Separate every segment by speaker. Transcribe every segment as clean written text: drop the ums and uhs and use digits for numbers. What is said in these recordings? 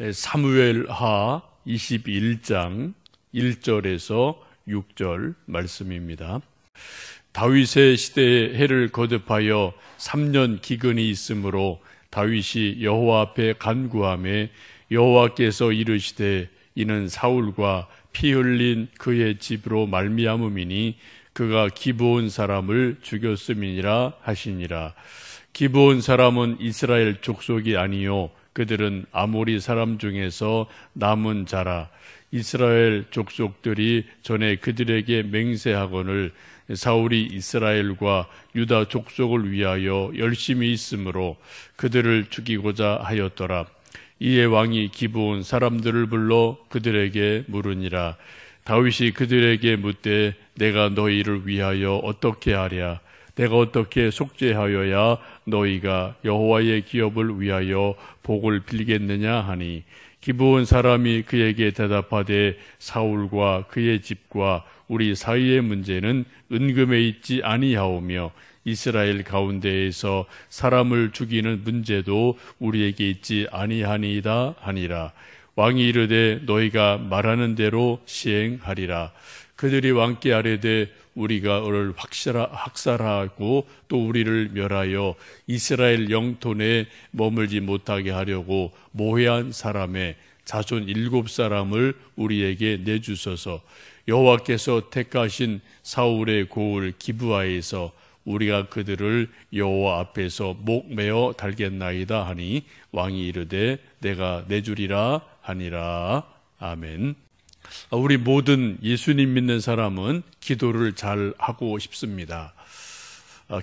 Speaker 1: 사무엘하 21장 1절에서 6절 말씀입니다. 다윗의 시대에 해를 거듭하여 3년 기근이 있으므로 다윗이 여호와 앞에 간구하매 여호와께서 이르시되 이는 사울과 피 흘린 그의 집으로 말미암음이니 그가 기브온 사람을 죽였음이니라 하시니라. 기브온 사람은 이스라엘 족속이 아니요 그들은 아모리 사람 중에서 남은 자라. 이스라엘 족속들이 전에 그들에게 맹세하거늘 사울이 이스라엘과 유다 족속을 위하여 열심히 있으므로 그들을 죽이고자 하였더라. 이에 왕이 기브온 사람들을 불러 그들에게 물으니라. 다윗이 그들에게 묻되 내가 너희를 위하여 어떻게 하랴? 내가 어떻게 속죄하여야 너희가 여호와의 기업을 위하여 복을 빌겠느냐 하니 기브온 사람이 그에게 대답하되 사울과 그의 집과 우리 사이의 문제는 은금에 있지 아니하오며 이스라엘 가운데에서 사람을 죽이는 문제도 우리에게 있지 아니하니이다 하니라. 왕이 이르되 너희가 말하는 대로 시행하리라. 그들이 왕께 아뢰되 우리가 너를 학살하고 또 우리를 멸하여 이스라엘 영토 내에 머물지 못하게 하려고 모해한 사람의 자손 7사람을 우리에게 내주소서. 여호와께서 택하신 사울의 고을 기브아에서 우리가 그들을 여호와 앞에서 목매어 달겠나이다 하니 왕이 이르되 내가 내주리라 하니라. 아멘. 우리 모든 예수님 믿는 사람은 기도를 잘 하고 싶습니다.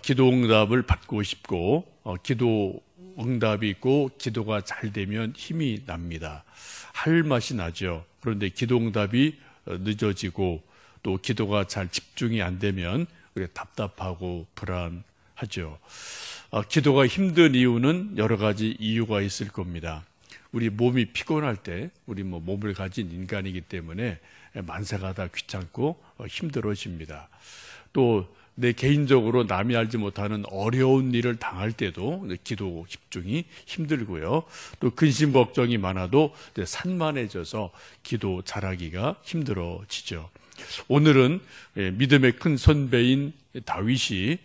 Speaker 1: 기도 응답을 받고 싶고 기도 응답이 있고 기도가 잘 되면 힘이 납니다. 할 맛이 나죠. 그런데 기도 응답이 늦어지고 또 기도가 잘 집중이 안 되면 답답하고 불안하죠. 기도가 힘든 이유는 여러 가지 이유가 있을 겁니다. 우리 몸이 피곤할 때 우리 몸을 가진 인간이기 때문에 만사가 다 귀찮고 힘들어집니다. 또 내 개인적으로 남이 알지 못하는 어려운 일을 당할 때도 기도 집중이 힘들고요. 또 근심 걱정이 많아도 산만해져서 기도 잘하기가 힘들어지죠. 오늘은 믿음의 큰 선배인 다윗이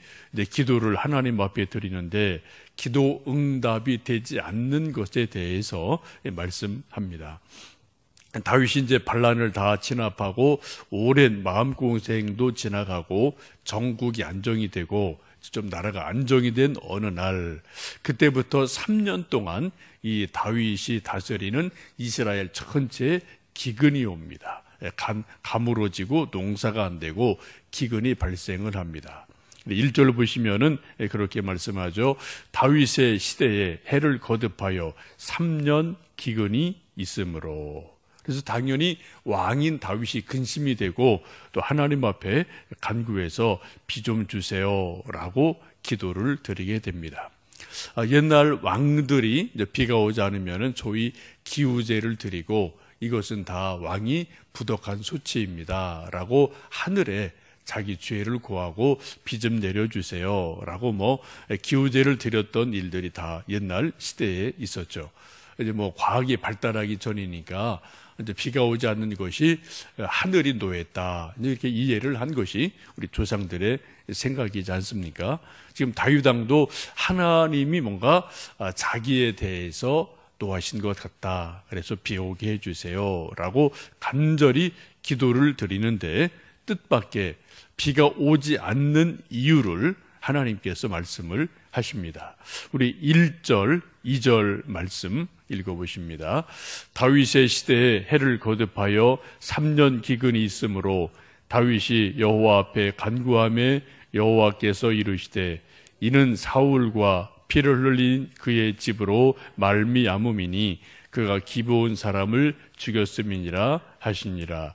Speaker 1: 기도를 하나님 앞에 드리는데 기도 응답이 되지 않는 것에 대해서 말씀합니다. 다윗이 이제 반란을 다 진압하고 오랜 마음고생도 지나가고 정국이 안정이 되고 좀 나라가 안정이 된 어느 날 그때부터 3년 동안 이 다윗이 다스리는 이스라엘 전체에 기근이 옵니다. 가물어지고 농사가 안 되고 기근이 발생을 합니다. 1절 보시면은 그렇게 말씀하죠. 다윗의 시대에 해를 거듭하여 3년 기근이 있으므로. 그래서 당연히 왕인 다윗이 근심이 되고 또 하나님 앞에 간구해서 비 좀 주세요라고 기도를 드리게 됩니다. 옛날 왕들이 이제 비가 오지 않으면은 소위 기우제를 드리고 이것은 다 왕이 부덕한 소치입니다라고 하늘에 자기 죄를 고하고 비 좀 내려주세요 라고 기우제를 드렸던 일들이 다 옛날 시대에 있었죠. 이제 과학이 발달하기 전이니까 이제 비가 오지 않는 것이 하늘이 노했다 이렇게 이해를 한 것이 우리 조상들의 생각이지 않습니까? 지금 다윗 왕도 하나님이 뭔가 자기에 대해서 노하신 것 같다. 그래서 비 오게 해주세요 라고 간절히 기도를 드리는데 뜻밖의 비가 오지 않는 이유를 하나님께서 말씀을 하십니다. 우리 1절, 2절 말씀 읽어보십니다. 다윗의 시대에 해를 거듭하여 3년 기근이 있으므로 다윗이 여호와 앞에 간구하며 여호와께서 이르시되 이는 사울과 피를 흘린 그의 집으로 말미암음이니 그가 기브온 사람을 죽였음이니라 하시니라.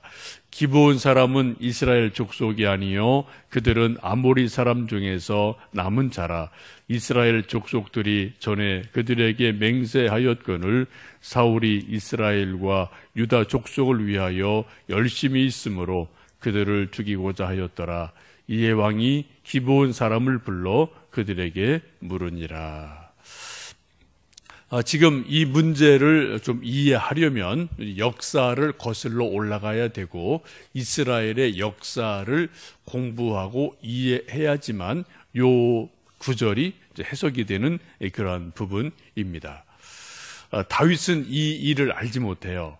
Speaker 1: 기브온 사람은 이스라엘 족속이 아니요 그들은 아모리 사람 중에서 남은 자라. 이스라엘 족속들이 전에 그들에게 맹세하였거늘 사울이 이스라엘과 유다 족속을 위하여 열심히 있으므로 그들을 죽이고자 하였더라. 이에 왕이 기브온 사람을 불러 그들에게 물으니라. 지금 이 문제를 좀 이해하려면 역사를 거슬러 올라가야 되고 이스라엘의 역사를 공부하고 이해해야지만 요 구절이 해석이 되는 그러한 부분입니다. 다윗은 이 일을 알지 못해요.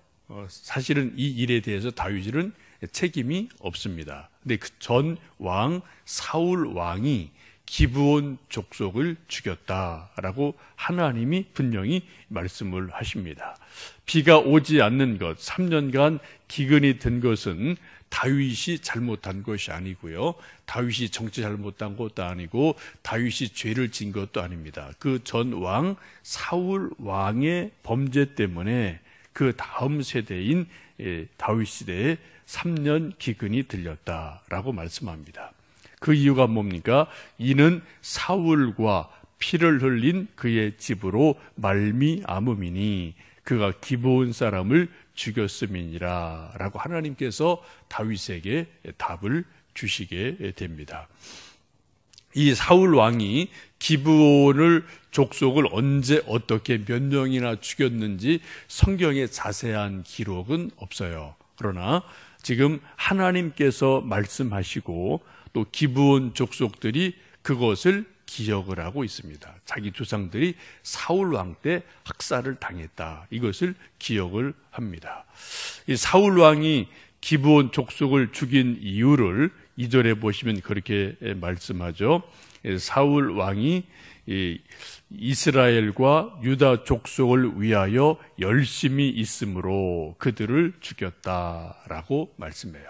Speaker 1: 사실은 이 일에 대해서 다윗은 책임이 없습니다. 근데 그 전 왕 사울 왕이 기브온 족속을 죽였다라고 하나님이 분명히 말씀을 하십니다. 비가 오지 않는 것, 3년간 기근이 든 것은 다윗이 잘못한 것이 아니고요. 다윗이 정치 잘못한 것도 아니고 다윗이 죄를 진 것도 아닙니다. 그 전 왕 사울 왕의 범죄 때문에 그 다음 세대인 다윗 시대에 3년 기근이 들렸다라고 말씀합니다. 그 이유가 뭡니까? 이는 사울과 피를 흘린 그의 집으로 말미암음이니 그가 기브온 사람을 죽였음이니라 라고 하나님께서 다윗에게 답을 주시게 됩니다. 이 사울 왕이 기브온을 족속을 언제 어떻게 몇 명이나 죽였는지 성경에 자세한 기록은 없어요. 그러나 지금 하나님께서 말씀하시고 또 기브온 족속들이 그것을 기억을 하고 있습니다. 자기 조상들이 사울 왕 때 학살을 당했다. 이것을 기억을 합니다. 이 사울 왕이 기브온 족속을 죽인 이유를 2절에 보시면 그렇게 말씀하죠. 사울 왕이 이스라엘과 유다 족속을 위하여 열심히 있으므로 그들을 죽였다라고 말씀해요.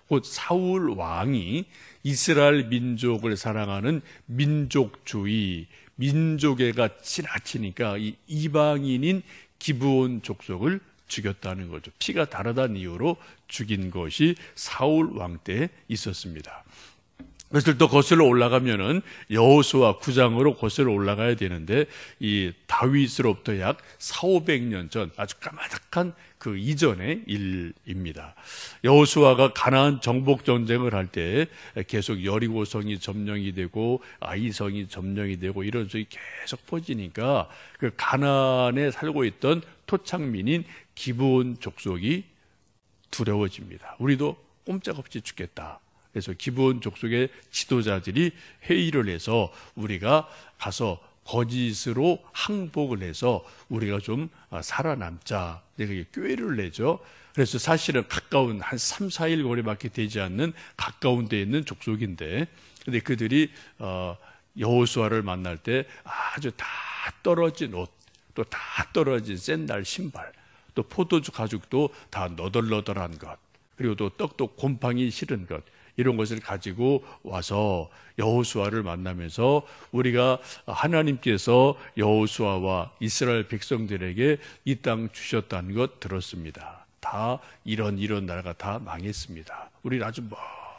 Speaker 1: 곧 사울 왕이 이스라엘 민족을 사랑하는 민족주의, 민족애가 지나치니까 이 이방인인 기브온 족속을 죽였다는 거죠. 피가 다르다는 이유로 죽인 것이 사울 왕 때 있었습니다. 그것을 또 거슬러 올라가면은 여호수아 9장으로 거슬러 올라가야 되는데 이 다윗으로부터 약 400~500년 전 아주 까마득한 그 이전의 일입니다. 여호수아가 가나안 정복 전쟁을 할 때 계속 여리고성이 점령이 되고 아이성이 점령이 되고 이런 적이 계속 퍼지니까 그 가나안에 살고 있던 토착민인 기브온 족속이 두려워집니다. 우리도 꼼짝없이 죽겠다. 그래서 기브온 족속의 지도자들이 회의를 해서 우리가 가서 거짓으로 항복을 해서 우리가 좀 살아남자. 그게 꾀를 내죠. 그래서 사실은 가까운 한 3~4일 거리밖에 되지 않는 가까운 데에 있는 족속인데 근데 그들이 여호수아를 만날 때 아주 다 떨어진 옷, 또 다 떨어진 샌들 신발, 또 포도주 가죽도 다 너덜너덜한 것, 그리고 또 떡도 곰팡이 실은 것 이런 것을 가지고 와서 여호수아를 만나면서 우리가 하나님께서 여호수아와 이스라엘 백성들에게 이 땅 주셨다는 것 들었습니다. 다 이런 나라가 다 망했습니다. 우리는 아주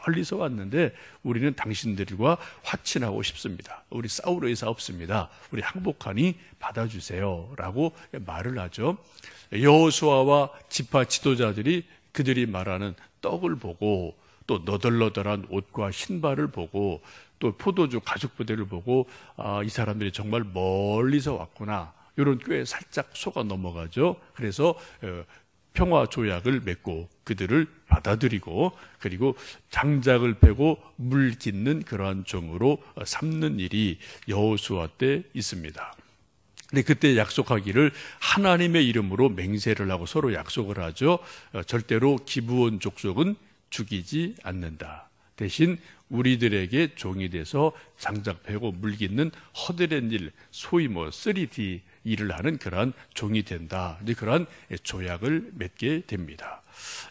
Speaker 1: 멀리서 왔는데 우리는 당신들과 화친하고 싶습니다. 우리 싸울 의사 없습니다. 우리 항복하니 받아주세요 라고 말을 하죠. 여호수아와 지파 지도자들이 그들이 말하는 떡을 보고 또 너덜너덜한 옷과 신발을 보고 또 포도주 가죽 부대를 보고 이 사람들이 정말 멀리서 왔구나 이런 꾀에 살짝 속아 넘어가죠. 그래서 평화 조약을 맺고 그들을 받아들이고 그리고 장작을 패고 물 깃는 그러한 종으로 삼는 일이 여호수아 때 있습니다. 근데 그때 약속하기를 하나님의 이름으로 맹세를 하고 서로 약속을 하죠. 절대로 기브온 족속은 죽이지 않는다. 대신 우리들에게 종이 돼서 장작 패고 물 깃는 허드렛 일, 소위 3D 일을 하는 그러한 종이 된다. 이제 그러한 조약을 맺게 됩니다.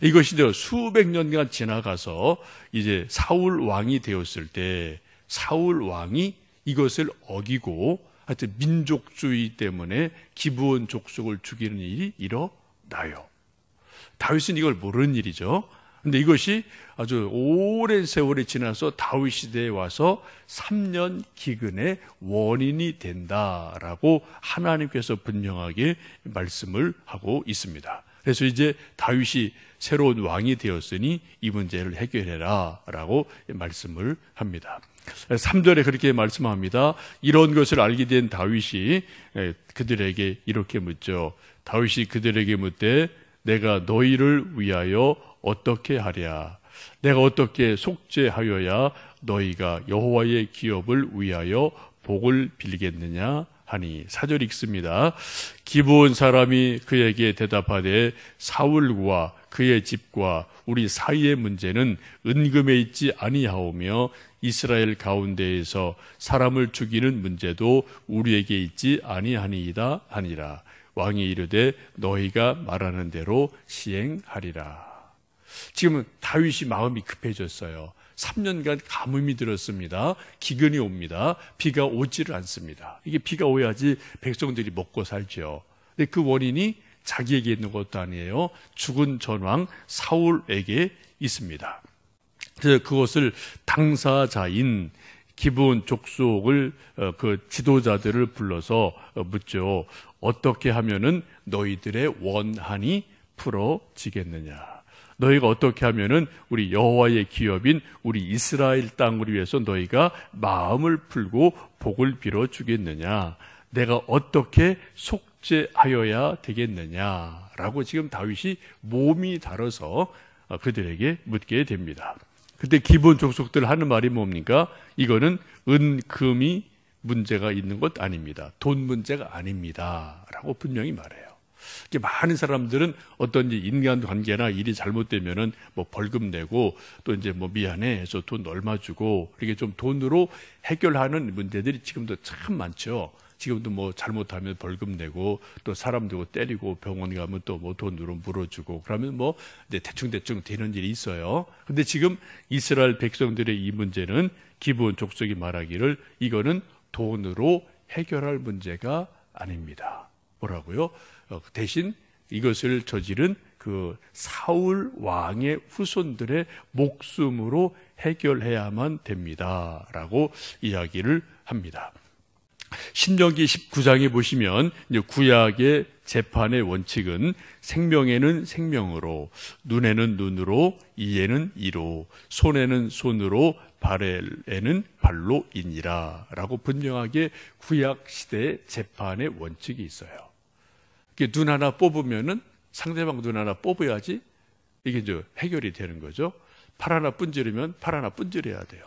Speaker 1: 이것이 수백 년간 지나가서 이제 사울 왕이 되었을 때 사울 왕이 이것을 어기고 하여튼 민족주의 때문에 기브온 족속을 죽이는 일이 일어나요. 다윗은 이걸 모르는 일이죠. 근데 이것이 아주 오랜 세월이 지나서 다윗 시대에 와서 3년 기근의 원인이 된다라고 하나님께서 분명하게 말씀을 하고 있습니다. 그래서 이제 다윗이 새로운 왕이 되었으니 이 문제를 해결해라 라고 말씀을 합니다. 3절에 그렇게 말씀합니다. 이런 것을 알게 된 다윗이 그들에게 이렇게 묻죠. 다윗이 그들에게 묻되 내가 너희를 위하여 어떻게 하랴? 내가 어떻게 속죄하여야 너희가 여호와의 기업을 위하여 복을 빌겠느냐 하니. 4절 읽습니다. 기브온 사람이 그에게 대답하되 사울과 그의 집과 우리 사이의 문제는 은금에 있지 아니하오며 이스라엘 가운데에서 사람을 죽이는 문제도 우리에게 있지 아니하니이다 하니라. 왕이 이르되 너희가 말하는 대로 시행하리라. 지금은 다윗이 마음이 급해졌어요. 3년간 가뭄이 들었습니다. 기근이 옵니다. 비가 오지를 않습니다. 이게 비가 오야지 백성들이 먹고 살죠. 근데 그 원인이 자기에게 있는 것도 아니에요. 죽은 전왕 사울에게 있습니다. 그래서 그것을 당사자인 기브온 족속을 그 지도자들을 불러서 묻죠. 어떻게 하면은 너희들의 원한이 풀어지겠느냐? 너희가 어떻게 하면은 우리 여호와의 기업인 우리 이스라엘 땅을 위해서 너희가 마음을 풀고 복을 빌어 주겠느냐? 내가 어떻게 속죄하여야 되겠느냐라고 지금 다윗이 몸이 달아서 그들에게 묻게 됩니다. 그때 기본 족속들 하는 말이 뭡니까? 이거는 은금이 문제가 있는 것 아닙니다. 돈 문제가 아닙니다. 라고 분명히 말해요. 많은 사람들은 어떤 인간 관계나 일이 잘못되면은 뭐 벌금 내고 또 이제 뭐 미안해 해서 돈 얼마 주고 이렇게 좀 돈으로 해결하는 문제들이 지금도 참 많죠. 지금도 뭐 잘못하면 벌금 내고 또 사람 두고 때리고 병원 가면 또 뭐 돈으로 물어주고 그러면 뭐 이제 대충 되는 일이 있어요. 근데 지금 이스라엘 백성들의 이 문제는 기브온 족속이 말하기를 이거는 돈으로 해결할 문제가 아닙니다. 뭐라고요? 대신 이것을 저지른 그 사울 왕의 후손들의 목숨으로 해결해야만 됩니다. 라고 이야기를 합니다. 신명기 19장에 보시면 이제 구약의 재판의 원칙은 생명에는 생명으로, 눈에는 눈으로, 이에는 이로, 손에는 손으로, 발에는 발로이니라 라고 분명하게 구약 시대의 재판의 원칙이 있어요. 눈 하나 뽑으면은 상대방 눈 하나 뽑아야지 이게 이제 해결이 되는 거죠. 팔 하나 분지르면 팔 하나 분지려야 돼요.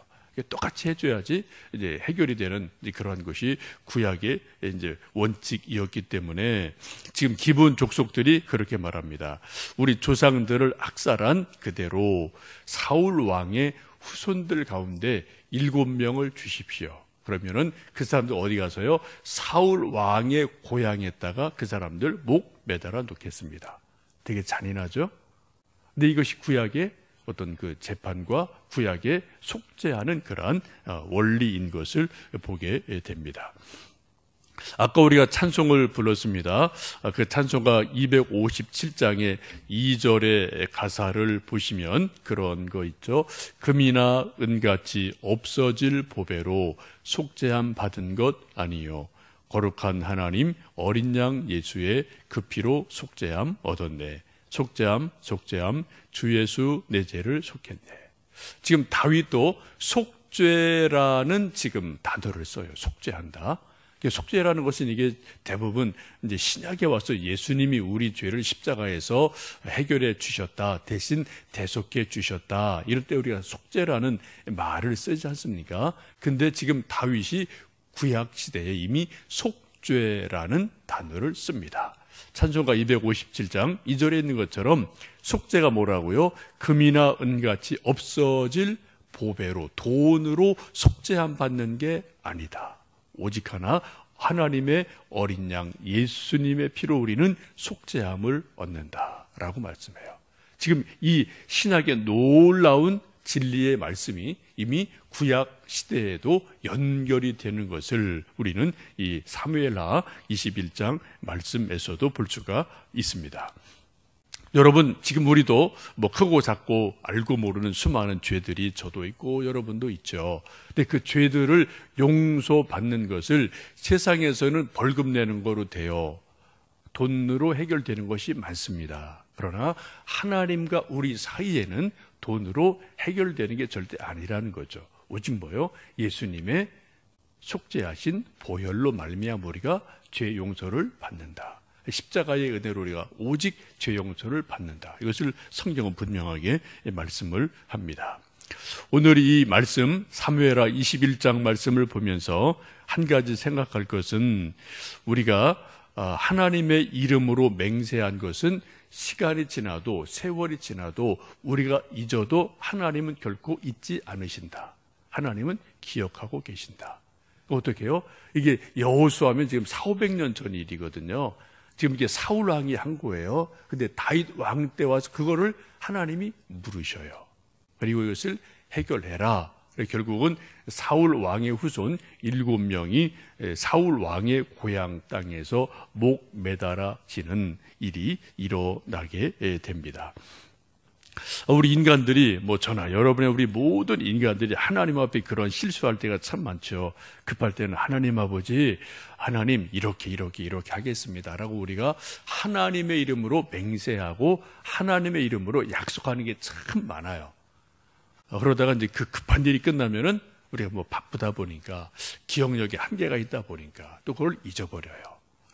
Speaker 1: 똑같이 해줘야지 이제 해결이 되는 그러한 것이 구약의 이제 원칙이었기 때문에 지금 기본 족속들이 그렇게 말합니다. 우리 조상들을 학살한 그대로 사울 왕의 후손들 가운데 7명을 주십시오. 그러면은 그 사람들 어디 가서요? 사울 왕의 고향에다가 그 사람들 목 매달아 놓겠습니다. 되게 잔인하죠? 근데 이것이 구약의 어떤 그 재판과 구약에 속죄하는 그러한 원리인 것을 보게 됩니다. 아까 우리가 찬송을 불렀습니다. 그 찬송가 257장의 2절의 가사를 보시면 그런 거 있죠. 금이나 은같이 없어질 보배로 속죄함 받은 것 아니요. 거룩한 하나님 어린 양 예수의 그 피로 속죄함 얻었네. 속죄함 주 예수 내 죄를 속했네. 지금 다윗도 속죄라는 지금 단어를 써요. 속죄한다. 속죄라는 것은 이게 대부분 이제 신약에 와서 예수님이 우리 죄를 십자가에서 해결해 주셨다. 대신 대속해 주셨다. 이럴 때 우리가 속죄라는 말을 쓰지 않습니까? 근데 지금 다윗이 구약 시대에 이미 속죄라는 단어를 씁니다. 찬송가 257장 2절에 있는 것처럼 속죄가 뭐라고요? 금이나 은같이 없어질 보배로, 돈으로 속죄함 받는 게 아니다. 오직 하나 하나님의 어린 양 예수님의 피로 우리는 속죄함을 얻는다라고 말씀해요. 지금 이 신약의 놀라운 진리의 말씀이 이미 구약 시대에도 연결이 되는 것을 우리는 이 사무엘하 21장 말씀에서도 볼 수가 있습니다. 여러분, 지금 우리도 뭐 크고 작고 알고 모르는 수많은 죄들이 저도 있고 여러분도 있죠. 근데 그 죄들을 용서받는 것을 세상에서는 벌금 내는 거로 돼요. 돈으로 해결되는 것이 많습니다. 그러나 하나님과 우리 사이에는 돈으로 해결되는 게 절대 아니라는 거죠. 오직 뭐요? 예수님의 속죄하신 보혈로 말미암아 우리가 죄 용서를 받는다. 십자가의 은혜로 우리가 오직 죄 용서를 받는다. 이것을 성경은 분명하게 말씀을 합니다. 오늘 이 말씀 사무엘하 21장 말씀을 보면서 한 가지 생각할 것은 우리가 하나님의 이름으로 맹세한 것은 시간이 지나도 세월이 지나도 우리가 잊어도 하나님은 결코 잊지 않으신다. 하나님은 기억하고 계신다. 어떻게 해요? 이게 여호수아면 지금 400~500년 전 일이거든요. 지금 이게 사울 왕이 한 거예요. 근데 다윗 왕 때 와서 그거를 하나님이 물으셔요. 그리고 이것을 해결해라. 결국은 사울 왕의 후손 7명이 사울 왕의 고향 땅에서 목 매달아지는 일이 일어나게 됩니다. 우리 인간들이 저나 여러분의 우리 모든 인간들이 하나님 앞에 그런 실수할 때가 참 많죠. 급할 때는 하나님 아버지, 하나님 이렇게 하겠습니다 라고 우리가 하나님의 이름으로 맹세하고 하나님의 이름으로 약속하는 게 참 많아요. 그러다가 이제 그 급한 일이 끝나면은 우리가 바쁘다 보니까 기억력에 한계가 있다 보니까 또 그걸 잊어버려요.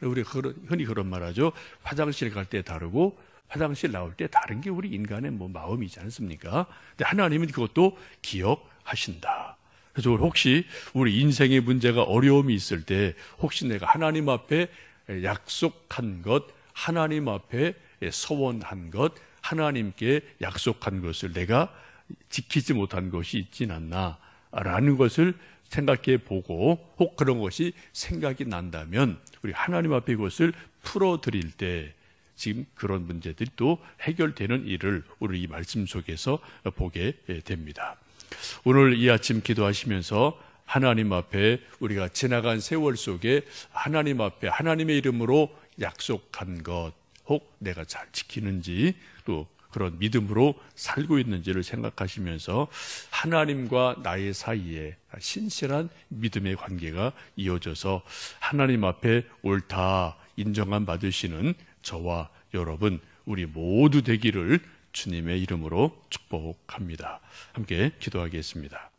Speaker 1: 우리가 흔히 그런 말 하죠. 화장실 갈 때 다르고 화장실 나올 때 다른 게 우리 인간의 마음이지 않습니까? 근데 하나님은 그것도 기억하신다. 그래서 혹시 우리 인생의 문제가 어려움이 있을 때 혹시 내가 하나님 앞에 약속한 것, 하나님 앞에 서원한 것, 하나님께 약속한 것을 내가 지키지 못한 것이 있진 않나 라는 것을 생각해 보고 혹 그런 것이 생각이 난다면 우리 하나님 앞에 그것을 풀어드릴 때 지금 그런 문제들이 또 해결되는 일을 우리 이 말씀 속에서 보게 됩니다. 오늘 이 아침 기도하시면서 하나님 앞에 우리가 지나간 세월 속에 하나님 앞에 하나님의 이름으로 약속한 것 혹 내가 잘 지키는지 또 그런 믿음으로 살고 있는지를 생각하시면서 하나님과 나의 사이에 신실한 믿음의 관계가 이어져서 하나님 앞에 옳다 인정함 받으시는 저와 여러분 우리 모두 되기를 주님의 이름으로 축복합니다. 함께 기도하겠습니다.